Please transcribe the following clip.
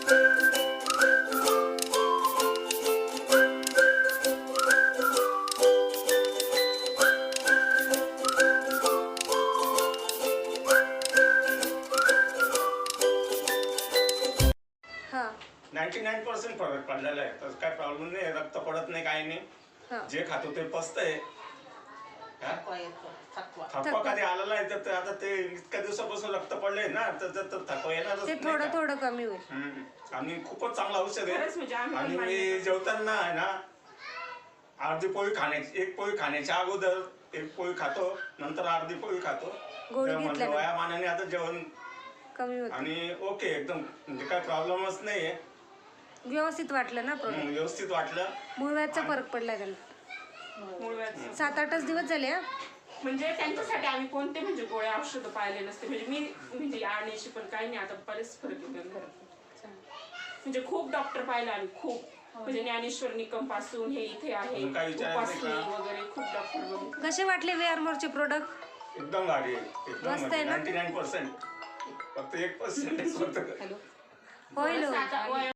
हां 99% फरक पडलेला आहे. तर काय प्रॉब्लेम नाही, रक्त पडत नाही, काही नाही. हां जे खातो ते पचतंय. थकवा कधी आलेला आहे तर आता ते इतक्या दिवसापासून रक्त पडलंय ना, तर थकवा येणारच ते नाही थोडं का? थोडं कमी होईल. आणि खूपच चांगलं औषध खरंच म्हणजे आहे. आम्ही आणि पण मी मान्य जेवताना आहे ना, अर्धी पोळी खाण्याची, एक पोळी खाण्याच्या अगोदर एक पोळी खातो, नंतर अर्धी पोळी खातो. गोळी म्हणजे घेतल्यानंतर वयामानाने आता जेवण कमी होतं. आणि ओके एकदम, म्हणजे काय प्रॉब्लेमच नाहीये. व्यवस्थित वाटलं ना प्रोडक्ट. व्यवस्थित वाटलं. मूळव्याधचा फरक पडलाय त्यांना. मूळव्याध 7-8च दिवस झाले. हा म्हणजे त्यांच्यासाठी आम्ही कोणते म्हणजे गोळ्या औषधं पाहिले नसते. म्हणजे मी म्हणजे आणण्याची पण काही नाही, आता बरेच फरक येतो. म्हणजे खूप डॉक्टर पाहिले आम्ही, खूप म्हणजे ज्ञानेश्वर निकम पासून हे इथे आहे उपासनी वगैरे खूप डॉक्टर बघितले. कसे वाटले वेआरमोरचे प्रोडक्ट? एकदम भारी आहे, एकदम मस्त आहे ना? 99%. फक्त 1% होतं. होईल. आता